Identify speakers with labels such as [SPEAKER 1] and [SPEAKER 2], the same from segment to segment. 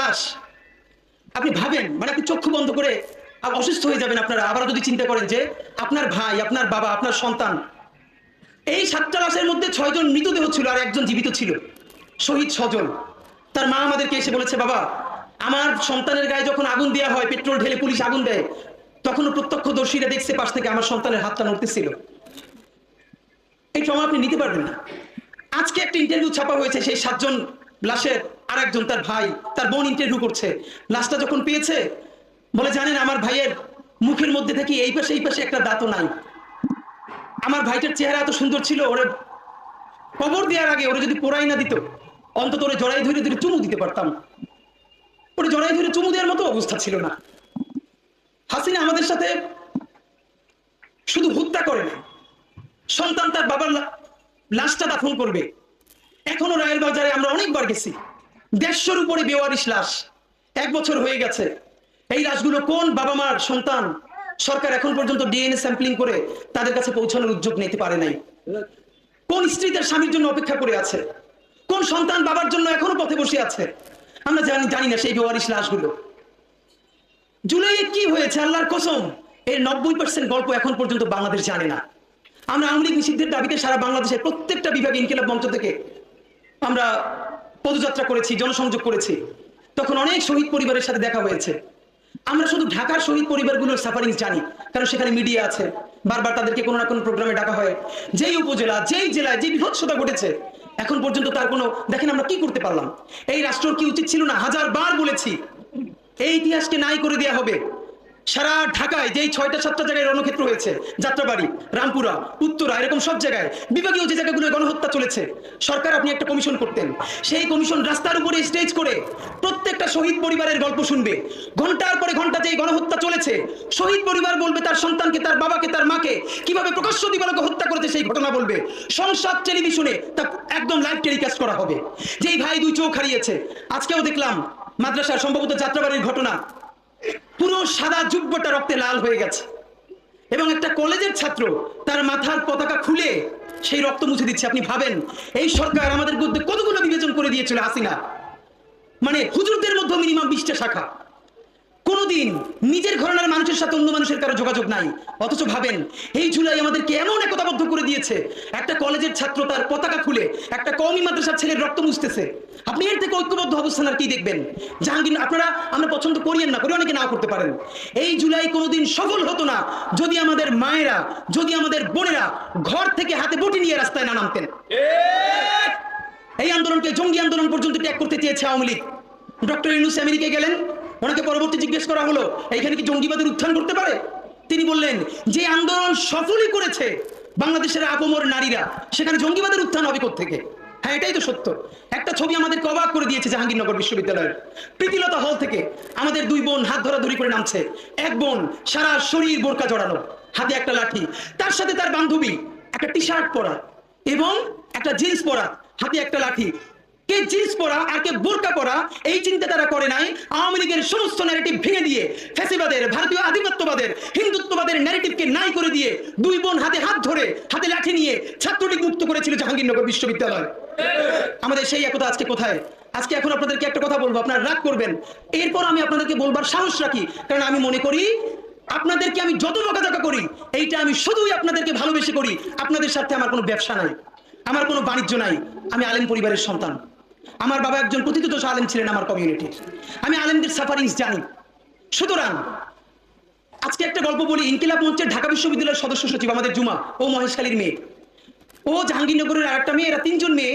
[SPEAKER 1] লাশ। আপনি ভাবেন, মানে আপনি চক্ষু বন্ধ করে অসুস্থ হয়ে যাবেন আপনারা আবার যদি চিন্তা করেন যে আপনার ভাই, আপনার বাবা, আপনার সন্তান, এই 7টা লাশের মধ্যে 6 জন মৃতদেহ ছিল আর একজন জীবিত ছিল, শহীদ স্বজন। তার মা আমাদেরকে এসে বলেছে, বাবা আমার সন্তানের গায়ে যখন আগুন দেওয়া হয়, পেট্রোল ঢেলে পুলিশ আগুন দেয়, তখনও প্রত্যক্ষদর্শীরা দেখছে পাশ থেকে আমার সন্তানের হাতটা নড়তেছিল। এই ট্রমা আপনি নিতে পারবেন না। আজকে একটা ইন্টারভিউ ছাপা হয়েছে, সেই 7 জন লাশের আর একজন তার ভাই, তার বোন ইন্টারভিউ করছে। লাশটা যখন পেয়েছে বলে, জানেন আমার ভাইয়ের মুখের মধ্যে থেকে এই পাশে একটা দাঁতও নাই। আমার ভাইটার চেহারা এত সুন্দর ছিল, ওরে কবর দেওয়ার আগে ওরে যদি পোড়াই না দিত, অন্তত ওরে জড়াই ধরে ধরে চুমু দিতে পারতাম। ওরে জড়াই ধরে চুমু দেওয়ার মতো অবস্থা ছিল না। হাসিনা আমাদের সাথে শুধু হত্যা করে না, সন্তান তার বাবার লাশটা দাফন করবে। এখনো রায়ের বাজারে আমরা অনেকবার গেছি, 150-র উপরে বেওয়ারিশ লাশ, 1 বছর হয়ে গেছে। এই লাশগুলো কোন বাবা মার সন্তান, সরকার এখন পর্যন্ত ডিএনএ স্যাম্পলিং করে তাদের কাছে পৌঁছানোর উদ্যোগ নিতে পারে নাই। কোন স্ত্রী তার স্বামীর জন্য অপেক্ষা করে আছে, কোন সন্তান বাবার জন্য এখনো পথে বসে আছে, আমরা জানি না সেই বেওয়ারিশ লাশগুলো। জুলাইয়ে কি হয়েছে আল্লাহর কসম, এর 90% গল্প এখন পর্যন্ত বাংলাদেশ জানে না। আমরা আওয়ামী লীগ নিষিদ্ধের দাবিতে সারা বাংলাদেশের প্রত্যেকটা বিভাগে ইনকিলাব মঞ্চ থেকে আমরা পদযাত্রা করেছি, জনসংযোগ করেছি। তখন অনেক শহীদ পরিবারের সাথে দেখা হয়েছে। আমরা শুধু ঢাকার শহীদ পরিবারগুলোর সাফারিংস জানি, কারণ সেখানে মিডিয়া আছে, বারবার তাদেরকে কোনো না কোনো প্রোগ্রামে ডাকা হয়। যেই উপজেলা, যেই জেলায় যে বিভৎসতা ঘটেছে, এখন পর্যন্ত তার কোনো, দেখেন আমরা কি করতে পারলাম। এই রাষ্ট্রের কি উচিত ছিল না, 1000 বার বলেছি, এই ইতিহাসকে নাই করে দেওয়া হবে। সারা ঢাকায় যেই 6টা-7টা জায়গায় রণক্ষেত্র হয়েছে, যাত্রাবাড়ি, রামপুরা, উত্তরা, এরকম সব জায়গায় বিভাগীয় যে জায়গাগুলো গণহত্যা চলেছে, সরকার আপনি একটা কমিশন করতেন। সেই কমিশন রাস্তার উপরে স্টেজ করে প্রত্যেকটা শহীদ পরিবারের গল্প শুনবে। ঘন্টার পরে ঘন্টা যেই গণহত্যা চলেছে, শহীদ পরিবার বলবে তার সন্তানকে, তার বাবাকে, তার মাকে কিভাবে প্রকাশ্য দিবালোকে হত্যা করেছে সেই ঘটনা বলবে। সংসদ টেলিভিশনে তা একদম লাইভ টেলিকাস্ট করা হবে। যেই ভাই 2 চোখ হারিয়েছে, আজকেও দেখলাম মাদ্রাসার সম্ভবত যাত্রাবাড়ির ঘটনা, পুরো সাদা জুব্বটা রক্তে লাল হয়ে গেছে, এবং একটা কলেজের ছাত্র তার মাথার পতাকা খুলে সেই রক্ত মুছে দিচ্ছে। আপনি ভাবেন এই সরকার আমাদের মধ্যে কতগুলো বিবেচন করে দিয়েছিল হাসিনা, মানে হুজুরদের মধ্যে মিনিমাম 20টা শাখা। কোনোদিন নিজের ঘরানার মানুষের সাথে অন্য মানুষের কারো যোগাযোগ নাই। অথচ ভাবেন এই জুলাই আমাদেরকে এমন একতাবদ্ধ করে দিয়েছে, একটা কলেজের ছাত্র তার পতাকা খুলে একটা কওমি মাদ্রাসার ছেলের রক্ত মুছতেছে। আপনি এর থেকে ঐক্যবদ্ধ অবস্থান আর কি দেখবেন? জাহাঙ্গীর, আপনারা আমরা পছন্দ করিয়েন না, করি অনেকে নাও করতে পারেন। এই জুলাই কোনোদিন সফল হতো না যদি আমাদের মায়েরা, যদি আমাদের বোনেরা ঘর থেকে হাতে বটি নিয়ে রাস্তায় না নামতেন। এই আন্দোলনকে জঙ্গি আন্দোলন পর্যন্ত ত্যাগ করতে চেয়েছে আওয়ামী লীগ। ডক্টর ইউনূস আমেরিকায় গেলেন, ওনাকে পরবর্তী জিজ্ঞেস করা হলো এইখানে কি জঙ্গিবাদের উত্থান করতে পারে? তিনি বললেন যে আন্দোলন সফলই করেছে বাংলাদেশের আপমর নারীরা, সেখানে জঙ্গিবাদের উত্থান হবে কোত্থেকে? হ্যাঁ, এটাই তো সত্য। একটা ছবি আমাদেরকে অবাক করে দিয়েছে জাহাঙ্গীরনগর বিশ্ববিদ্যালয়ের প্রীতিলতা হল থেকে আমাদের 2 বোন হাত ধরাধরি করে নামছে। এক বোন সারা শরীর বোরকা জড়ানো, হাতে একটা লাঠি, তার সাথে তার বান্ধবী একটা টি শার্ট পরা এবং একটা জিন্স পরা, হাতে একটা লাঠি। কে জিন্স পরা আর কে বোরকা পরা এই চিন্তা তারা করে নাই। আওয়ামী লীগের সমস্ত ন্যারেটিভ ভেঙে দিয়ে, ফ্যাসিবাদের, ভারতীয় আধিপত্যবাদের, হিন্দুত্ববাদের ন্যারেটিভকে নাই করে দিয়ে 2 বোন হাতে হাত ধরে, হাতে লাঠি নিয়ে ছাত্রলীগ মুক্ত করেছিল জাহাঙ্গীরনগর বিশ্ববিদ্যালয়। আমাদের সেই একতা আজকে কোথায়? আজকে এখন আপনাদেরকে একটা কথা বলবো, আপনারা রাগ করবেন, এরপর আমি আপনাদেরকে বলবার সাহস রাখি, কারণ আমি মনে করি আপনাদেরকে আমি যত বকাঝকা করি, এইটা আমি শুধুই আপনাদেরকে ভালোবেসে করি। আপনাদের সাথে আমার কোনো ব্যবসা নাই, আমার কোনো বাণিজ্য নাই। আমি আলেম পরিবারের সন্তান, আমার বাবা একজন প্রথিতযশা আলেম ছিলেন আমার কমিউনিটির, আমি আলেমদের সাফারিংস জানি। সুতরাং আজকে একটা গল্প বলি। ইনকিলাব মঞ্চের ঢাকা বিশ্ববিদ্যালয়ের সদস্য সচিব আমাদের জুমা, ও মহেশখালীর মেয়ে, ও জাহাঙ্গীরনগরের আরেকটা মেয়ে, এরা 3 জন মেয়ে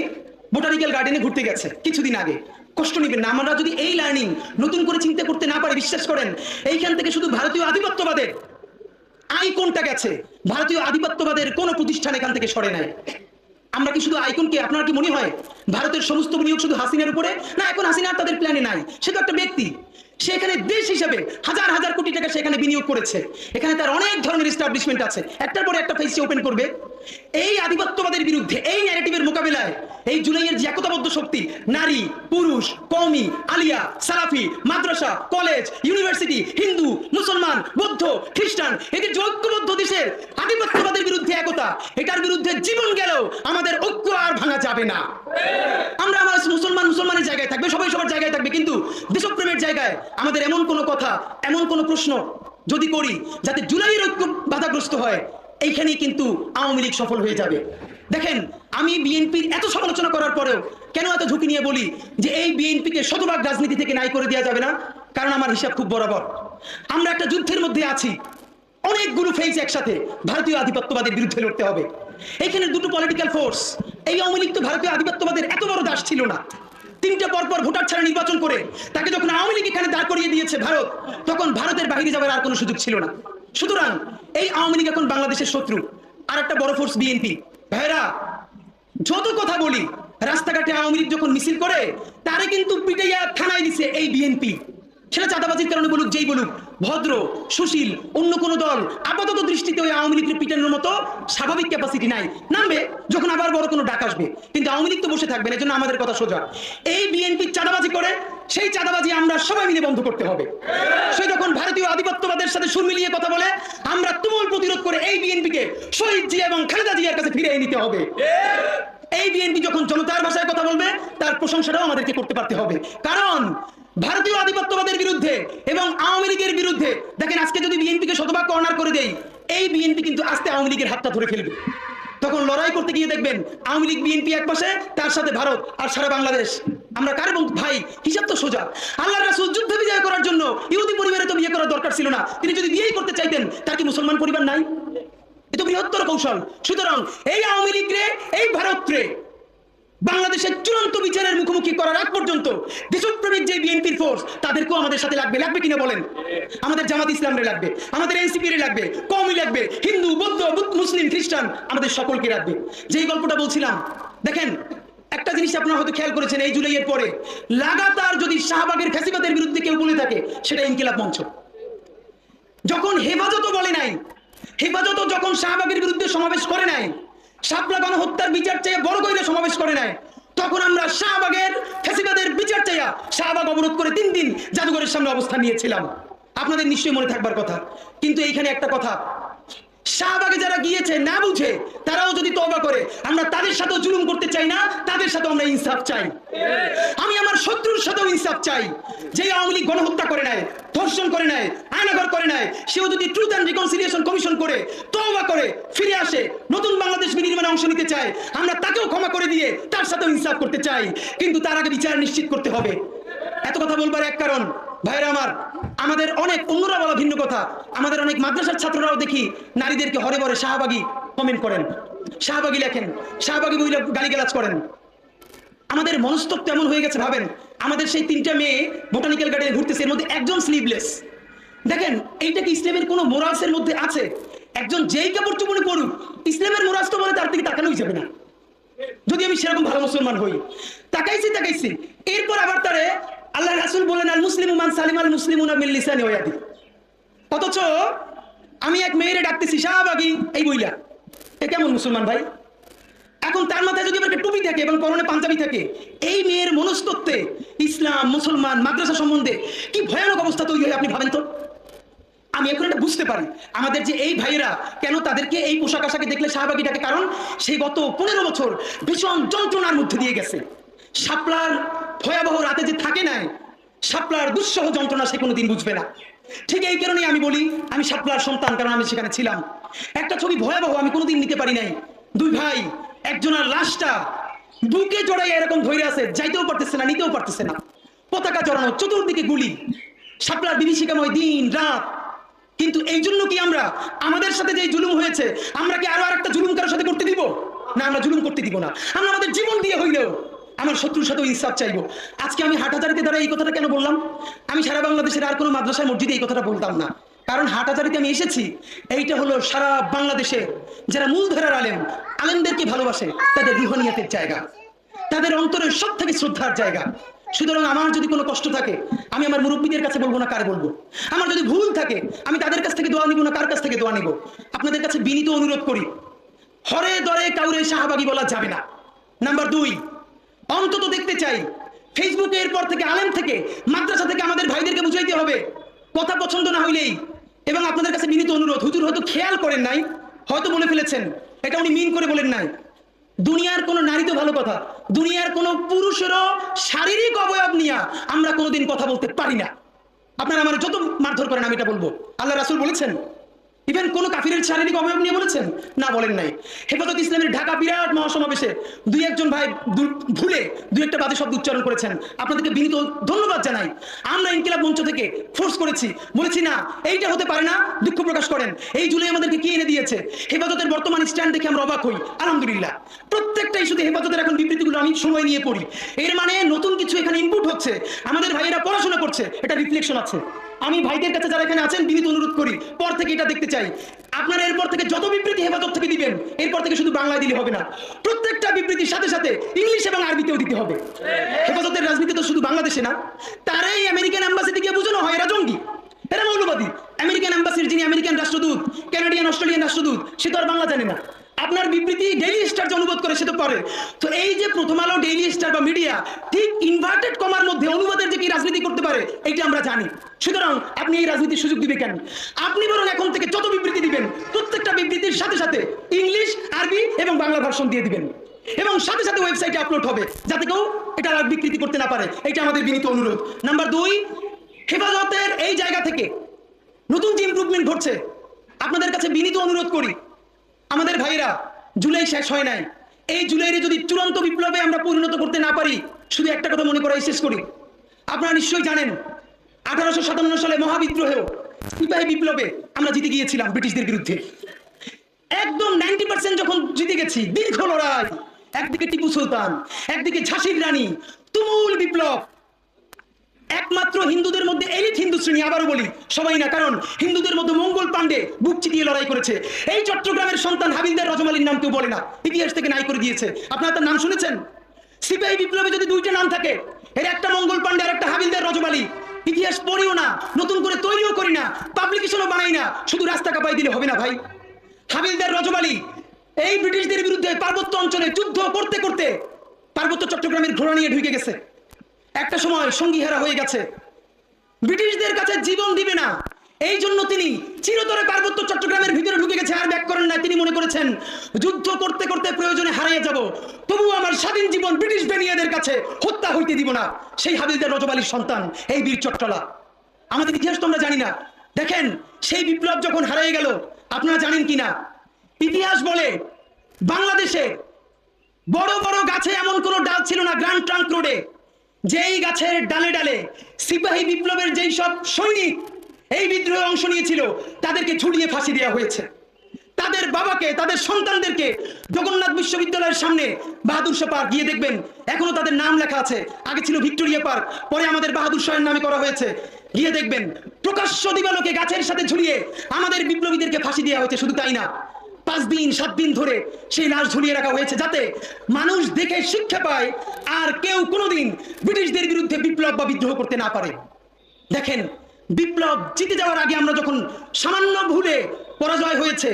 [SPEAKER 1] বোটানিক্যাল গার্ডেনে ঘুরতে গেছে কিছুদিন আগে। কষ্ট নেবেন না, আমরা যদি এই লার্নিং নতুন করে চিন্তা করতে না পারি, বিশ্বাস করেন এইখান থেকে শুধু ভারতীয় আধিপত্যবাদের আইকনটা গেছে, ভারতীয় আধিপত্যবাদের কোনো প্রতিষ্ঠান এখান থেকে সরে নাই। আমরা কি শুধু আইকনকে, আপনার কি মনে হয় ভারতের সমস্ত বিনিয়োগ শুধু হাসিনার উপরে? না, এখন হাসিনার তাদের প্ল্যানে নাই, সে তো একটা ব্যক্তি। সেখানে দেশ হিসেবে হাজার হাজার কোটি টাকা সেখানে বিনিয়োগ করেছে, এখানে তার অনেক ধরনের এস্টাবলিশমেন্ট আছে, একটার পরে একটা ফেস ওপেন করবে। এই আধিপত্যবাদের বিরুদ্ধে, এই ন্যারেটিভের মোকাবিলায় এই জুলাইয়ের যে একতাবদ্ধ শক্তি, নারী, পুরুষ, কওমি, আলিয়া, সালাফি, মাদ্রাসা, কলেজ, ইউনিভার্সিটি, হিন্দু, মুসলমান, বৌদ্ধ, খ্রিস্টান, এদের যে ঐক্যবদ্ধ দেশের আধিপত্যবাদের বিরুদ্ধে একতা, এটার বিরুদ্ধে জীবন গেলেও আমাদের ঐক্য আর ভাঙা যাবে না। আমরা আমার মুসলমানের জায়গায় থাকবে, সবাই সবার জায়গায় থাকবে, কিন্তু দেশপ্রেমের জায়গায় আমাদের এমন কোনো কথা, এমন কোনো প্রশ্ন যদি করি যাতে জুলাইয়ের ঐক্য বাধাগ্রস্ত হয়, এইখানেই কিন্তু আওয়ামী লীগ সফল হয়ে যাবে। দেখেন, আমি বিএনপির এত সমালোচনা করার পরেও কেন এত ঝুঁকি নিয়ে বলি যে এই বিএনপিকে শতভাগ রাজনীতি থেকে নাই করে দেওয়া যাবে না? কারণ আমার হিসাব খুব বরাবর। আমরা একটা যুদ্ধের মধ্যে আছি, অনেকগুলো ফেজ একসাথে ভারতীয় আধিপত্যবাদের বিরুদ্ধে লড়তে হবে। এখানে দুটো পলিটিক্যাল ফোর্স। এই আওয়ামী লীগ তো ভারতীয় আধিপত্যবাদের এত বড় দাস ছিল না। তিনটা পরপর ভোটার ছাড়া নির্বাচন করে তাকে যখন আওয়ামী লীগ এখানে দাঁড় করিয়ে দিয়েছে ভারত, তখন ভারতের বাইরে যাওয়ার আর কোনো সুযোগ ছিল না। সুতরাং এই আওয়ামী লীগ এখন বাংলাদেশের শত্রু। আর একটা বড় ফোর্স বিএনপি। ভাইরা, যত কথা বলি, রাস্তাঘাটে আওয়ামী লীগ যখন মিছিল করে তারে কিন্তু পিটাইয়া থানায় দিছে এই বিএনপি। সেটা চাঁদাবাজির কারণে বলুক, যেই বলুক, ভদ্র, সুশীল অন্য কোনো দল আপাতত দৃষ্টিতে ওই আওয়ামী লীগের পিটানোর মতো স্বাভাবিক ক্যাপাসিটি নাই। নামবে যখন আবার বড় কোনো ডাক আসবে, কিন্তু আওয়ামী লীগ তো বসে থাকবে না। এজন্য আমাদের কথা সোজা, এই বিএনপি চাঁদাবাজি করে, সেই চাঁদাবাজি আমরা সবাই মিলে বন্ধ করতে হবে। সে যখন ভারতীয় আধিপত্যবাদের সাথে সুর মিলিয়ে কথা বলে, আমরা তুমুল প্রতিরোধ করে এই বিএনপিকে শহীদ জিয়া এবং খালেদা জিয়ার কাছে ফিরিয়ে নিতে হবে। এই বিএনপি যখন জনতার ভাষায় কথা বলবে, তার প্রশংসাটাও আমাদেরকে করতে পারতে হবে। কারণ ভারতীয় আধিপত্যবাদের বিরুদ্ধে এবং আওয়ামী লীগের বিরুদ্ধে, দেখেন আজকে যদি বিএনপিকে শতভাগ কর্নার করে দেই, এই বিএনপি কিন্তু আস্তে আওয়ামী লীগের হাতটা ধরে ফেলবে। তখন লড়াই করতে গিয়ে দেখবেন আওয়ামী লীগ বিএনপি এক পাশে, তার সাথে ভারত, আর সারা বাংলাদেশ। আমরা কার বন্ধু? ভাই, হিসাব তো সোজা। আল্লাহর রাসূল যুদ্ধ বিজয় করার জন্য ইহুদি পরিবারে তো বিয়ে করার দরকার ছিল না। তিনি যদি বিয়েই করতে চাইতেন, তার কি মুসলমান পরিবার নাই? এ তো বৃহত্তর কৌশল। সুতরাং এই আওয়ামী লীগ রে, এই ভারত রে বাংলাদেশের চূড়ান্ত বিচারের মুখোমুখি করার আগ পর্যন্ত দেশপ্রেমিক যে বিএনপির ফোর্স, তাদেরকেও আমাদের সাথে লাগবে। লাগবে কিনা বলেন? আমাদের জামাত ইসলামরে লাগবে, আমাদের এনসিপি রে লাগবে, কওমি লাগবে, হিন্দু, বৌদ্ধ, মুসলিম, খ্রিস্টান, আমাদের সকলকে লাগবে। যেই গল্পটা বলছিলাম, দেখেন একটা জিনিস আপনারা হয়তো খেয়াল করেছেন, এই জুলাইয়ের পরে লাগাতার যদি শাহবাগের ফ্যাসিবাদের বিরুদ্ধে কেউ বলে থাকে, সেটা ইনকিলাব মঞ্চ। যখন হেফাজতও বলে নাই, হেফাজতও যখন শাহবাগের বিরুদ্ধে সমাবেশ করে নাই, শাপলা গণহত্যার বিচার চেয়ে বড় কইরে সমাবেশ করে নাই, তখন আমরা শাহবাগের ফ্যাসিবাদের বিচার চাইয়া শাহবাগ অবরোধ করে 3 দিন জাদুঘরের সামনে অবস্থান নিয়েছিলাম। আপনাদের নিশ্চয়ই মনে থাকবার কথা। কিন্তু এইখানে একটা কথা, শাহবাগে যারা গিয়েছে না বুঝে, তারাও যদি তওবা করে, আমরা তাদের সাথেও জুলুম করতে চাই না, তাদের সাথেও আমরা ইনসাফ চাই। আমি আমার শত্রুর সাথেও ইনসাফ চাই। যে আওয়ামী লীগ গণহত্যা করে নেয়, ধর্ষণ করে নেয়, আয়নাঘর করে নেয়, সেও যদি ট্রুথ অ্যান্ড রিকনসিলিয়েশন কমিশন করে তওবা করে ফিরে আসে, নতুন বাংলাদেশ বিনির্মাণে অংশ নিতে চায়, আমরা তাকেও ক্ষমা করে দিয়ে তার সাথেও ইনসাফ করতে চাই। কিন্তু তার আগে বিচার নিশ্চিত করতে হবে। এত কথা বলবার এক কারণ, ভাইরা আমার, আমাদের অনেক অন্যরা বলা ভিন্ন কথা, আমাদের অনেক মাদ্রাসার ছাত্ররাও দেখি নারীদেরকে হরে বরে শাহবাগী কমেন্ট করেন, শাহবাগী লেখেন, শাহবাগী বইলে গালিগালাজ করেন। আমাদের মনস্তত্ব এমন হয়ে গেছে, ভাবেন আমাদের সেই 3টা মেয়ে বোটানিক্যাল গার্ডেনে ঘুরতেছে, এর মধ্যে একজন স্লিভলেস। দেখেন, এইটা কি ইসলামের কোনো মোরালসের মধ্যে আছে? একজন যেই কাপড় চোপড়ে পড়ুক, ইসলামের মোরালস তো বলে তার দিকে তাকানোই যাবে না, যদি আমি সেরকম ভালো মুসলমান হই। তাকাইছি। এরপর আবার তারে আল্লাহ রাসূল বলেন, আল মুসলিমু মান সালিমাল মুসলিমুনা মিন লিসানি ওয়া ইয়াদি। অথচ আমি এক মেয়েরে ডাকতেছি শাহবাগী এই বইলা, এ কেমন মুসলমান ভাই? এখন তার মাথায় যদি একটা টুপি থাকে এবং পরনে পাঞ্জাবি থাকে, এই মেয়ের মনস্তত্ত্বে ইসলাম, মুসলমান, মাদ্রাসা সম্বন্ধে কি ভয়ানক অবস্থা তৈরি হয় আপনি ভাবেন তো। আমি এখন এটা বুঝতে পারি আমাদের যে এই ভাইয়েরা কেন তাদেরকে এই পোশাক আশাকে দেখলে শাহবাগী ডাকে। কারণ সেই গত 15 বছর ভীষণ যন্ত্রণার মধ্যে দিয়ে গেছে। শাপলার ভয়াবহ রাতে যে থাকে নাই, শাপলার দুঃসহ যন্ত্রণা সে কোনোদিন বুঝবে না। ঠিক এই কারণেই আমি বলি আমি শাপলার সন্তান, কারণ আমি সেখানে ছিলাম। একটা ছবি ভয়াবহ, আমি কোনোদিন নিতে পারি নাই। 2 ভাই, একজনের লাশটা বুকে জড়াই এরকম ধরে আছে, যাইতেও পারতেছে না, নিতেও পারতেছে না, পতাকা জড়ানো, চতুর্দিকে গুলি, শাপলার বিভীষিকাময় দিন রাত। কিন্তু এই জন্য কি আমরা আমাদের সাথে যে জুলুম হয়েছে, আমরা কি আরো আরেকটা জুলুম কারোর সাথে করতে দিব? না, আমরা জুলুম করতে দিব না। আমরা আমাদের জীবন দিয়ে হইলেও আমার শত্রুর সাথেও ইনসাফ চাইবো। আজকে আমি হাটহাজারিতে দ্বারা এই কথাটা কেন বললাম? আমি সারা বাংলাদেশের আর কোনো মাদ্রাসায় মসজিদে এই কথাটা বলতাম না, কারণ হাটহাজারিতে আমি এসেছি, এইটা হলো সারা বাংলাদেশে যারা মূলধারার আলেমদেরকে ভালোবাসে তাদের রুহানিয়াতের জায়গা, তাদের অন্তরের সব থেকে শ্রদ্ধার জায়গা। সুতরাং আমার যদি কোনো কষ্ট থাকে, আমি আমার মুরব্বীদের কাছে বলবো না, কার বলবো? আমার যদি ভুল থাকে, আমি তাদের কাছ থেকে দোয়া নিব না, কার কাছ থেকে দোয়া নিব? আপনাদের কাছে বিনীত অনুরোধ করি, হরে দরে কাউরে শাহবাগী বলা যাবে না। নাম্বার 2, অন্তত দেখতে চাই ফেসবুকে এরপর থেকে আলেম থেকে মাদ্রাসা থেকে আমাদের ভাইদেরকে বুঝাইতে হবে, কথা পছন্দ না হইলেই। এবং আপনাদের কাছে বিনীত অনুরোধ, হুজুর হয়তো খেয়াল করেন নাই, হয়তো বলে ফেলেছেন, এটা উনি মিন করে বলেন নাই। দুনিয়ার কোন নারী তো ভালো কথা, দুনিয়ার কোন পুরুষেরও শারীরিক অবয়ব নিয়ে আমরা কোনোদিন কথা বলতে পারি না। আপনারা আমার যত মারধর করেন আমি এটা বলবো, আল্লাহ রাসূল বলেছেন? ইভেন কোন কাফিরের শারীরিক অবয়ব নিয়ে বলেছেন? না, বলেন নাই। হেফাজত ইসলামের ঢাকা বিরাট মহাসমাবেশে দুই একজন ভাই ভুলে দুই একটা বাজে শব্দ উচ্চারণ করেছেন, আপনাদেরকে বিনীত ধন্যবাদ জানাই। আমরা ইনকিলাব মঞ্চ থেকে ফোর্স করেছি, বলেছি না এইটা হতে পারে না, দুঃখ প্রকাশ করেন। এই জুলাই আমাদেরকে কি এনে দিয়েছে, হেফাজতের বর্তমান স্ট্যান্ড দেখে আমরা অবাক হই। আলহামদুলিল্লাহ, প্রত্যেকটা ইস্যুতে হেফাজতের এখন বিবৃতিগুলো আমি সময় নিয়ে পড়ি। এর মানে নতুন কিছু এখানে ইনপুট হচ্ছে, আমাদের ভাইয়েরা পড়াশোনা করছে, এটা রিফ্লেকশন আছে। আমি ভাইদের কাছে যারা এখানে আছেন বিনীত অনুরোধ করি, পর থেকে এটা দেখতে চাই। আপনারা এরপর থেকে যত বিবৃতি হেফাজত থেকে দিবেন, এরপর থেকে শুধু বাংলায় দিলে হবে না, প্রত্যেকটা বিবৃতির সাথে সাথে ইংলিশ এবং আরবিতেও দিতে হবে। হেফাজতের রাজনীতি তো শুধু বাংলাদেশে না, তারাই আমেরিকান এম্বাসিতে গিয়ে বুঝানো হয় এরা জঙ্গি, এরা মৌলবাদী। আমেরিকান এম্বাসির যিনি আমেরিকান রাষ্ট্রদূত, কানাডিয়ান অস্ট্রেলিয়ান রাষ্ট্রদূত, সে তো আর বাংলা জানে না। আপনার বিবৃতি ডেইলি স্টার যে অনুবাদ করে সে তো পারে। তো এই যে প্রথম আলো, ডেইলি স্টার বা মিডিয়া ঠিক ইনভার্টেড কমার মধ্যে অনুবাদের যে কি রাজনীতি করতে পারে এইটা আমরা জানি। সুতরাং আপনি এই রাজনীতির সুযোগ দিবে কেন? আপনি বরং এখন থেকে যত বিবৃতি দিবেন প্রত্যেকটা বিবৃতির সাথে সাথে ইংলিশ, আরবি এবং বাংলা ভার্সন দিয়ে দিবেন, এবং সাথে সাথে ওয়েবসাইটে আপলোড হবে, যাতে কেউ এটা আর বিকৃতি করতে না পারে। এটা আমাদের বিনীত অনুরোধ। নাম্বার 2, হেফাজতের এই জায়গা থেকে নতুন যে ইমপ্রুভমেন্ট ঘটছে, আপনাদের কাছে বিনীত অনুরোধ করি, আমাদের ভাইরা জুলাই শেষ হয় নাই, এই জুলাইয়ে যদি চূড়ান্ত বিপ্লবে আমরা পরিণত করতে না পারি, শুধু একটা কথা মনে করাই শেষ করি। আপনারা নিশ্চয়ই জানেন 1857 সালে মহাবিদ্রোহেও সিপাহী বিপ্লবে আমরা জিতে গিয়েছিলাম ব্রিটিশদের বিরুদ্ধে। একদম 90% যখন জিতে গেছি, দীর্ঘ লড়াই, একদিকে টিপু সুলতান, একদিকে ঝাঁসির রানী, তুমুল বিপ্লব। একমাত্র হিন্দুদের মধ্যে এলিট হিন্দু শ্রেণী, আবারও বলি সবাই না, কারণ হিন্দুদের মধ্যে মঙ্গল পাণ্ডে বুক চিতিয়ে লড়াই করেছে। এই চট্টগ্রামের সন্তান হাবিলদার রজমালির নাম কেউ বলে না, ইতিহাস থেকে নাই করে দিয়েছে। আপনারা তার নাম শুনেছেন? সিপাহী বিপ্লবে যদি দুইটা নাম থাকে, এর একটা মঙ্গল পাণ্ডে আর একটা হাবিলদার রজমালি, ইতিহাস পড়িও না, নতুন করে তৈরিও করি না, পাবলিকেশনও বানাই না, শুধু রাস্তা কাঁপাই দিলে হবে না ভাই। হাবিলদার রজমালি এই ব্রিটিশদের বিরুদ্ধে পার্বত্য অঞ্চলে যুদ্ধ করতে করতে পার্বত্য চট্টগ্রামের ঘোড়া নিয়ে ঢুকে গেছে। একটা সময় সঙ্গীহারা হয়ে গেছে, ব্রিটিশদের কাছে জীবন দিবে না, এই জন্য তিনি চিরতরে পার্বত্য চট্টগ্রামের ভিতরে ঢুকে গেছে, আর ব্যাক করেন না। তিনি মনে করেছেন যুদ্ধ করতে করতে প্রয়োজনে হারিয়ে যাব, তবু আমার স্বাধীন জীবন ব্রিটিশ বেনিয়াদের কাছে হত্যা হইতে দিব না। সেই হাবিলদার রজবালির সন্তান এই বীর চট্টলা। আমাদের ইতিহাস তো আমরা জানি না। দেখেন, সেই বিপ্লব যখন হারিয়ে গেল, আপনারা জানেন কিনা, ইতিহাস বলে বাংলাদেশে বড় বড় গাছে এমন কোনো ডাল ছিল না গ্র্যান্ড ট্রাঙ্ক রোডে, যেই গাছের ডালে ডালে সিপাহী বিপ্লবের যেই সব সৈনিক এই বিদ্রোহে অংশ নিয়েছিল তাদেরকে ঝুলিয়ে ফাঁসি দেওয়া হয়েছে। তাদের বাবাকে, তাদের সন্তানদেরকে জগন্নাথ বিশ্ববিদ্যালয়ের সামনে বাহাদুর শাহ পার্ক গিয়ে দেখবেন, এখনো তাদের নাম লেখা আছে। আগে ছিল ভিক্টোরিয়া পার্ক, পরে আমাদের বাহাদুর শাহের নামে করা হয়েছে। গিয়ে দেখবেন প্রকাশ্য দিবালোকে গাছের সাথে ঝুলিয়ে আমাদের বিপ্লবীদেরকে ফাঁসি দেওয়া হয়েছে। শুধু তাই না, 5 দিন 7 দিন ধরে সেই লাশ ঝুলিয়ে রাখা হয়েছে, যাতে মানুষ দেখে শিক্ষা পায় আর কেউ কোনোদিন ব্রিটিশদের বিরুদ্ধে বিপ্লব বা বিদ্রোহ করতে না পারে। দেখেন, বিপ্লব জিতে যাওয়ার আগে আমরা যখন সামান্য ভুলে পরাজয় হয়েছে,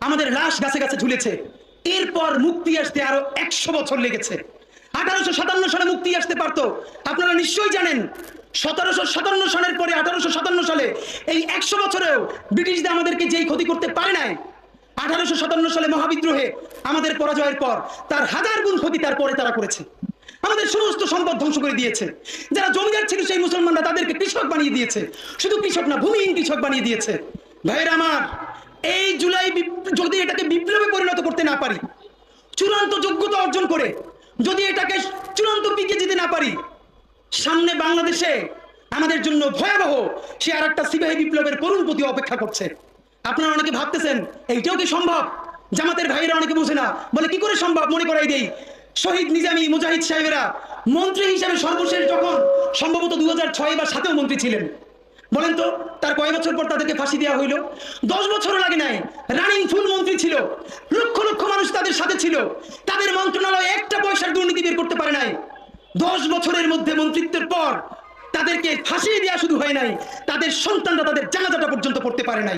[SPEAKER 1] আমাদের লাশ গাছে গাছে ঝুলেছে। এরপর মুক্তি আসতে আরো 100 বছর লেগেছে। 1857 সালে মুক্তি আসতে পারতো। আপনারা নিশ্চয়ই জানেন 1757 সালের পরে 1857 সালে এই 100 বছরেও ব্রিটিশদের আমাদেরকে যেই ক্ষতি করতে পারে নাই, 1857 সালে মহাবিদ্রোহে আমাদের পরাজয়ের পর তার 1000 গুণ ক্ষতি তারপরে তারা করেছে। আমাদের সমস্ত সম্পদ ধ্বংস করে দিয়েছে। যারা জমিদার ছিল সেই মুসলমানরা তাদেরকে কৃষক বানিয়ে দিয়েছে। শুধু কৃষক না, ভূমিহীন কৃষক বানিয়ে দিয়েছে। ভাইয়েরা আমার, এই জুলাই যদি এটাকে বিপ্লবে পরিণত করতে না পারি, চূড়ান্ত যোগ্যতা অর্জন করে যদি এটাকে চূড়ান্ত পিকে যেতে না পারি, সামনে বাংলাদেশে আমাদের জন্য ভয়াবহ সে আর একটা সিপাহী বিপ্লবের করুণ প্রতি অপেক্ষা করছে। আপনারা অনেকে ভাবতেছেন এইটাও কি সম্ভব? জামাতের ভাইয়েরা অনেকে বুঝে না, বলে কি করে সম্ভব? মনে করাই দেই, শহীদ নিজামী মুজাহিদ সাহেবেরা মন্ত্রী হিসেবে সর্বশেষ যখন সম্ভবত 2006 বা 2007 মন্ত্রী ছিলেন, বলেন তো তার কয় বছর পর তাদেরকে ফাঁসি দেওয়া হইল? 10 বছরও লাগে নাই। রানিং ফুল মন্ত্রী ছিল, লক্ষ লক্ষ মানুষ তাদের সাথে ছিল, তাদের মন্ত্রণালয় একটা পয়সার দুর্নীতি বের করতে পারে নাই। 10 বছরের মধ্যে মন্ত্রিত্বের পর তাদেরকে ফাঁসি দেওয়া শুধু হয় নাই, তাদের সন্তানরা তাদের জানাজাটা পর্যন্ত পড়তে পারে নাই।